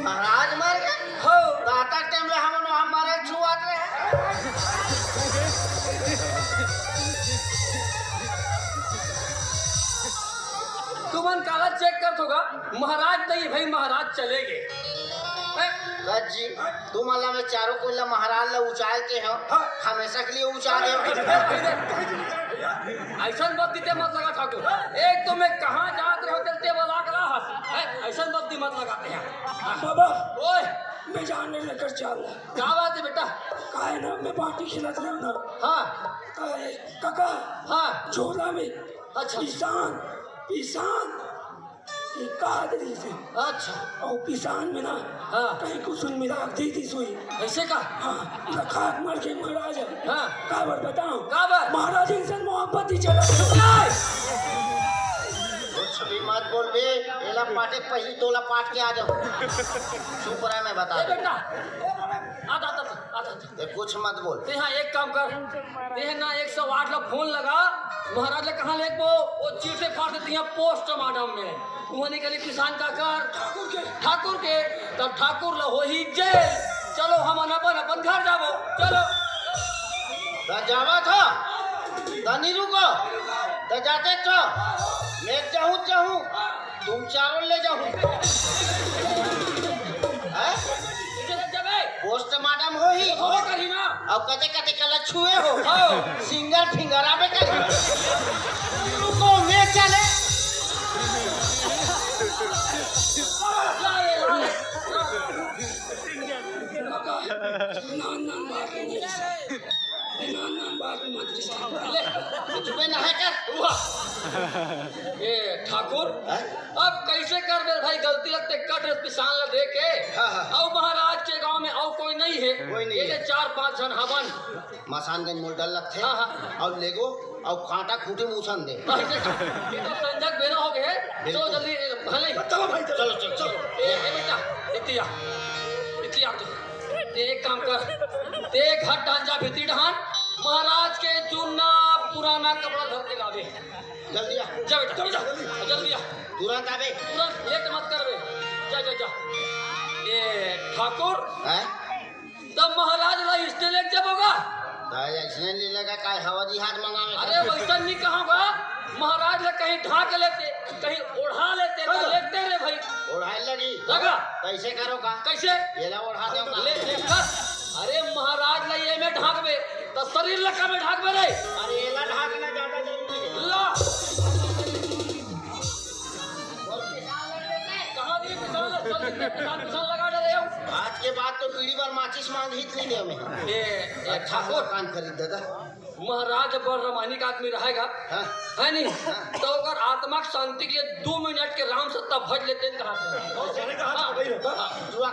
[SPEAKER 1] महाराज मर गए
[SPEAKER 5] हो
[SPEAKER 1] दाता टाइम में हम हमारे छुआत रहे
[SPEAKER 5] तुमन काला चेक कर होगा महाराज नहीं भाई महाराज चले गए।
[SPEAKER 1] गज जी तुम अल्लाह में चारों को अल्लाह महाराज ला उचाल के हो हमेशा के लिए उचाल दे
[SPEAKER 5] ऐसा वक्त मत लगा ठाकुर। एक तो मैं कहाँ जात रहो चलते वाला ऐसा वक्त मत लगाते हैं बाबा। ओए मैं जानने लेकर चल क्या बात है बेटा। का है ना मैं बाटी खिलाता रहा ना। हाँ काका हाँ झोला में अच्छा किसान किसान कादरी से अच्छा और किसान में ना हाँ कहीं कुछ मिला दी थी सुई ऐसे का हाँ खाक मर के महाराज हाँ काबर बताओ काबर महाराज इंसान मोहब्बत ही चला
[SPEAKER 1] कुछ भी मत बोल बे एला पाटे पहली तोला पाट के आ जाओ चुप रहा मैं बता
[SPEAKER 5] बेटा आता
[SPEAKER 1] कुछ मत बोल
[SPEAKER 5] ते हाँ एक काम कर ते ना 108 ला फोन लगा महाराज ले कहाँ ले वो चीटे फाड़ देती हैं पोस्टमार्टम में वहाँ निकली किसान का कर ठाकुर के तब ठाकुर ला हो ही जेल। चलो हम अपन अपन घर जाबो चलो
[SPEAKER 1] जावा था नहीं रुको तो जाते तो मैं चाहूँ तुम चारों ले जाऊँ पोस्टमार्टम हो ही
[SPEAKER 5] कहीं ना
[SPEAKER 1] अब कते कते कल छुए हो सिंगल फिंगर आवे कर रुको मैं चले
[SPEAKER 5] ठाकुर अब कैसे कर दे भाई गलती लगते कट पिसान ला दे के और महाराज के गांव में और कोई नहीं है ये 4-5 जन हवन
[SPEAKER 1] मसानगंज मोल डल लगते और लेगो और कांटा खूटे मुछन दे
[SPEAKER 5] संजक बेना हो गए चलो जल्दी भले
[SPEAKER 1] चलो भाई चलो
[SPEAKER 5] बेटा इतिया एक काम कर देख हट ढांचा भीती ढान महाराज के चूना पुराना कपड़ा धर के लावे
[SPEAKER 1] जल्दी आ
[SPEAKER 5] जा बेटा जा जल्दी आ
[SPEAKER 1] तुरंत आवे
[SPEAKER 5] तुरंत लेट मत करवे जा ये ठाकुर
[SPEAKER 1] है
[SPEAKER 5] तब महाराज ला स्टेल एक जब होगा
[SPEAKER 1] ऐसे ले लगा काय हवा जिहाद मंगावे
[SPEAKER 5] अरे वैसा नहीं कहांगा महाराज ला कहीं ढाक लेते कहीं ओढ़ा लेते लेते रे भाई
[SPEAKER 1] ओढ़ाई लगी
[SPEAKER 5] लगा
[SPEAKER 1] कैसे करो का
[SPEAKER 5] कैसे
[SPEAKER 1] ये ला ओढ़ा दो
[SPEAKER 5] ले अरे महाराज ला ये में ढाकबे तो शरीर लका में ढाकबे रे
[SPEAKER 1] अरे ये ला ढाकना ज्यादा जरूरी है
[SPEAKER 5] ला कहां दिए पिसान लगा दे रहे हो
[SPEAKER 1] आज के बाद तो पीढ़ी बार माचिस मांग ही नहीं दे में
[SPEAKER 5] ये
[SPEAKER 1] ठाकुर कान खरीद देगा
[SPEAKER 5] महाराज पर रमानी का आदमी रहेगा है नहीं तो अगर आत्मा की शांति के लिए 2 मिनट के राम सत्ता भज लेते हैं कहा
[SPEAKER 1] जुआ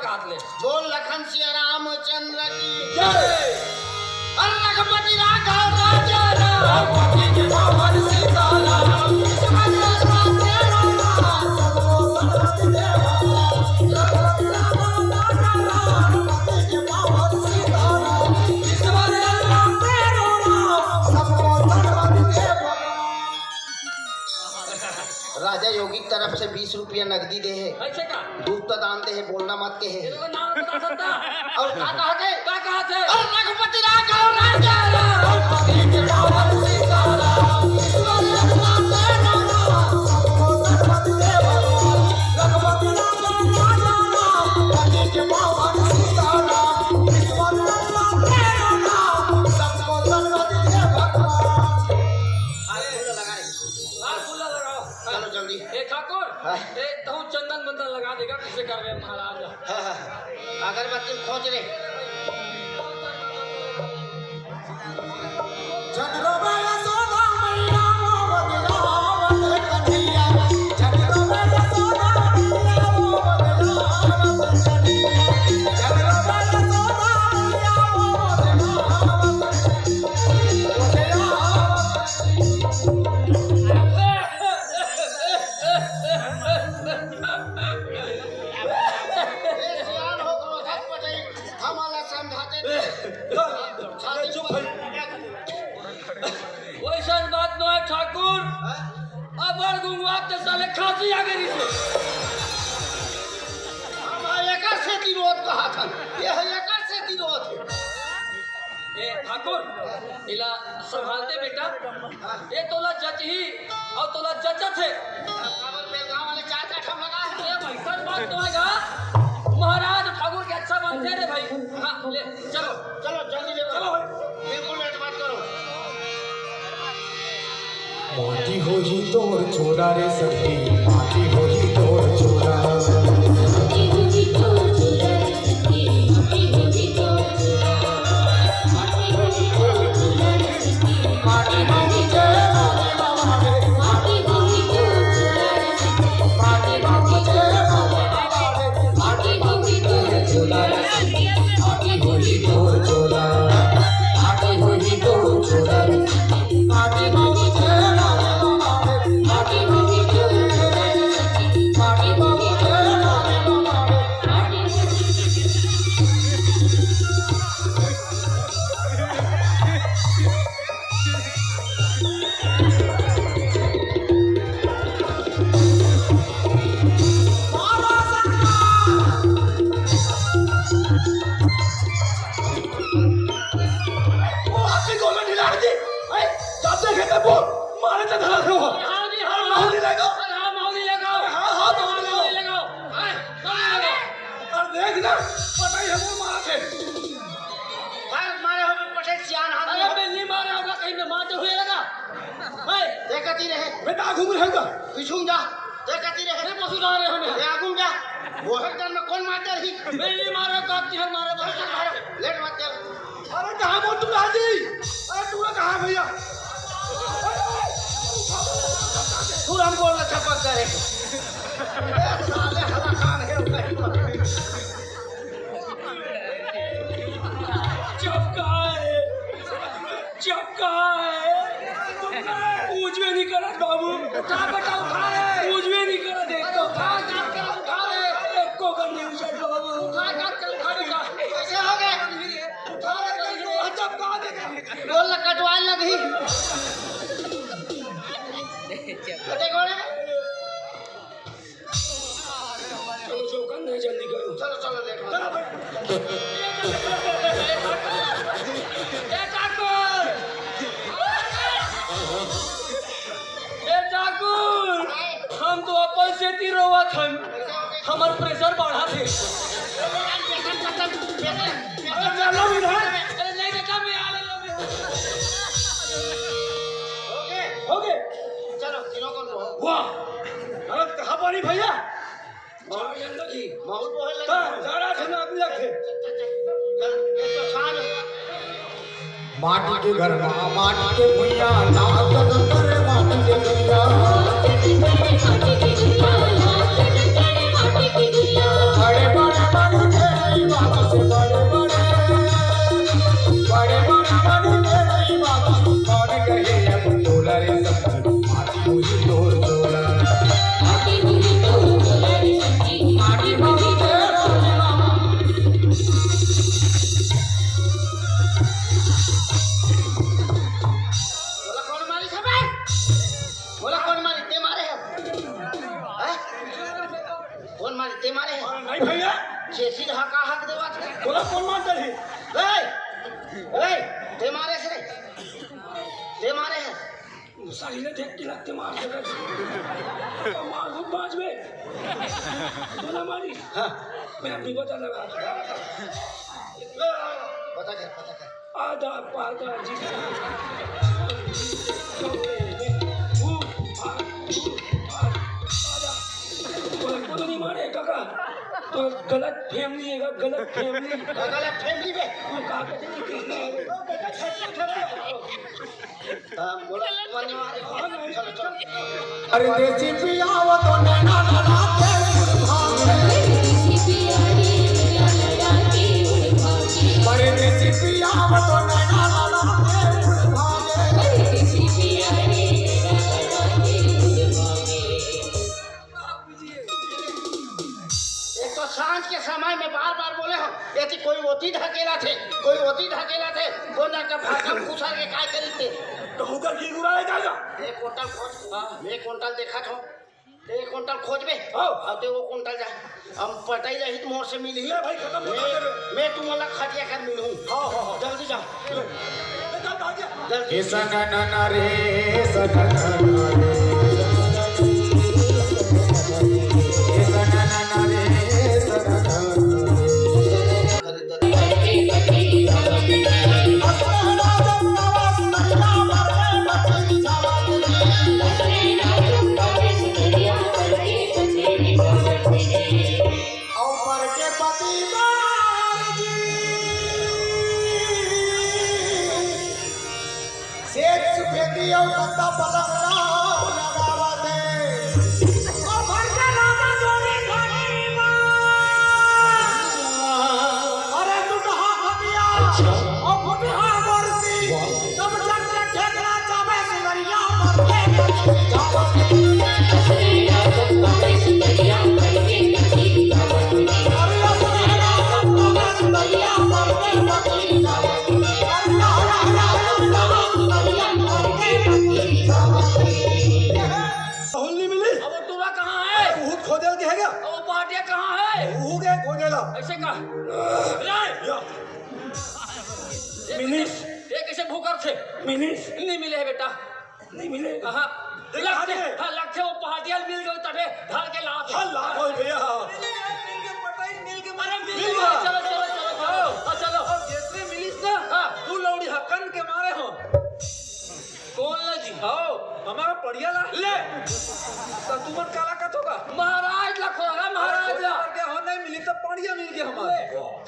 [SPEAKER 1] काट ले बोल लखन सिया रामचंद्र की
[SPEAKER 5] जय
[SPEAKER 1] रघुपति राघव राजा राम राजा योगी की तरफ से 20 रुपया नकदी दे है
[SPEAKER 5] ऐसे का
[SPEAKER 1] दूध तो दान दे है बोलना मत के है
[SPEAKER 5] तेरे को नाम बता सकता
[SPEAKER 1] और क्या कहा थे
[SPEAKER 5] रघुपति राघव राजा
[SPEAKER 4] सबको
[SPEAKER 5] वैसा बात न है ठाकुर। अब और गुंगवा तो साले खांसी आ गई से।
[SPEAKER 1] हम एकर से विरोध कहा था, ये है एकर से विरोध।
[SPEAKER 5] ए ठाकुर इला संभालते बेटा, ये तोला जज ही और तोला जजत है।
[SPEAKER 1] गाँव वाले चार काठम लगा है।
[SPEAKER 5] ए भाई सच बात तो हैगा, महाराज ठाकुर के अच्छा बनते रे भाई। हाँ ले चलो
[SPEAKER 1] चलो जल्दी ले
[SPEAKER 5] चलो भाई।
[SPEAKER 1] बिल्कुल लेट मत करो।
[SPEAKER 4] माटी हो ही तोर छोड़ा रे सखी, माटी हो ही तोर छोड़ा।
[SPEAKER 1] लेट मत कर।
[SPEAKER 6] अरे कहाँ बोल तुम राजी? अरे तू कहाँ भैया?
[SPEAKER 1] तुरंत बोलना छपक करे। साले हलाकान है
[SPEAKER 5] पूछवे नहीं करा बाबू, उठा बेटा उठा रे, पूछवे नहीं करा देखो, उठा रे, एक को कर नहीं उठा बाबू, उठा बेटा,
[SPEAKER 1] कैसे हो गए?
[SPEAKER 5] उठा रे, चपका दे,
[SPEAKER 1] बोल ना कटवाल लगी। कटे गोले
[SPEAKER 5] चलो करना जल्दी करो,
[SPEAKER 1] चलो लेट मत।
[SPEAKER 5] हम तो अपन से ती रोवत हन, हमार प्रेशर बढ़ा थे। अरे चलो इधर, अरे नहीं बेटा मैं आ ले हो गए
[SPEAKER 1] चलो तीनों को लो।
[SPEAKER 5] वाह अरे कहाँ पानी भैया
[SPEAKER 1] बहुत बोल लगा।
[SPEAKER 5] सारा खाना अभी रखे
[SPEAKER 1] ये तो छान
[SPEAKER 4] माटी के घर में माटी के भुइया नाच करे माटी के भुइया। बड़े बड़े बड़े तेरी बात से बड़े बड़े तेरी बात से कौन कहे अब तोला रे सब माटी हुई तोर तोला। माटी हुई तेरा
[SPEAKER 1] ते मारे
[SPEAKER 5] नहीं भैया
[SPEAKER 1] चेसी हका हक देवा थे।
[SPEAKER 5] बोला कौन मारता है?
[SPEAKER 1] ते मारे से ते मारे है
[SPEAKER 5] साली ने देख के लगते मार देगा, मार खूब बाज में बोला मारी।
[SPEAKER 1] हाँ
[SPEAKER 5] मैं अपनी पता लगा
[SPEAKER 1] पता कर
[SPEAKER 5] आधा पादा जी को नहीं मारे काका तो गलत फैमिली है, गलत फैमिली
[SPEAKER 1] में बोला चलो
[SPEAKER 4] अरे देसी पियाव तो नैना लड़ाते अरे देसी पियाव तो नैना
[SPEAKER 1] सांझ के समय में बार बोले हो ये कोई ओती ढकेला थे वो ना का भाषा पूछा के काय करी थे
[SPEAKER 5] तो होकर की गुराए जाएगा।
[SPEAKER 1] एक क्विंटल खोज एक क्विंटल देखा था एक क्विंटल खोजबे
[SPEAKER 5] हाँ।
[SPEAKER 1] अब ते वो क्विंटल जा हम पटाई रही मोर से मिली
[SPEAKER 5] ले भाई खत्म बता दे।
[SPEAKER 1] मैं तुम्हारा खटिया कर मिलूं
[SPEAKER 5] हाँ।
[SPEAKER 1] जल्दी जा
[SPEAKER 5] निकल भाग जा।
[SPEAKER 1] जल्दी
[SPEAKER 4] सननन रे सननन रे सननन रे सननन
[SPEAKER 5] ऐसे का मिनिस ये कैसे भूकर थे मिनिस नहीं मिले है बेटा नहीं मिले हाँ लगते वो पहाड़ियाल मिल गए तबे ढाल के लात लात हो भैया मिल गया चलो चलो चलो चलो चलो जैसे मिलिस ना हाँ तू लौड़ी हकन के मारे हो कौन ला जी हाँ हमारा पढ़िया ला ले तो तुम काला कत होगा महाराज ला खोगा महाराज ला हो नहीं मिली तो पढ़िया मिल गया हमारे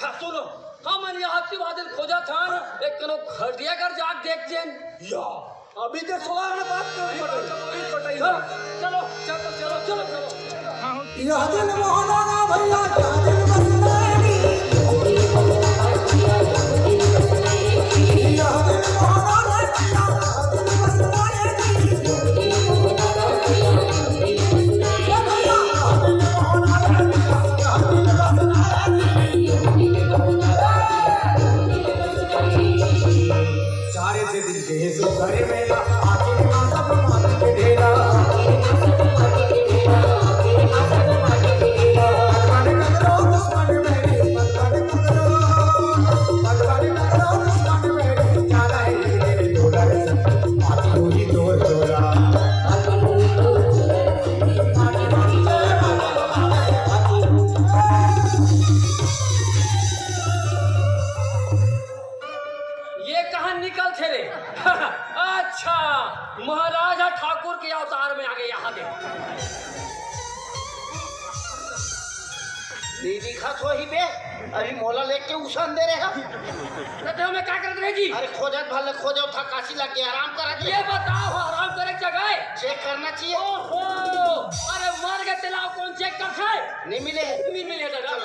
[SPEAKER 5] हाँ सुनो हम यहाँ की बादल खोजा था एक कनो खटिया कर जाग देख जेन या अभी तो सोलह में बात कर चलो चलो चलो चलो चलो
[SPEAKER 4] यह दिल मोहना भैया क्या दिल बसनानी यह दिल मोहना भैया दिल चारे से दिल के सो करे मेला आखिर में सब मान के ढेरा
[SPEAKER 5] अच्छा महाराजा ठाकुर के अवतार में आगे यहाँ दे
[SPEAKER 1] दीदी खत हो ही बे अभी मोला लेके उसान दे रहे हम
[SPEAKER 5] तो हमें क्या करते रहे जी
[SPEAKER 1] अरे खोजत भले खोजो था काशी लग के आराम करा दिए
[SPEAKER 5] ये बताओ आराम करे जगह
[SPEAKER 1] चेक करना चाहिए
[SPEAKER 5] ओहो अरे मर गए तेलाव कौन चेक कर है
[SPEAKER 1] नहीं मिले
[SPEAKER 5] नहीं मिले दादा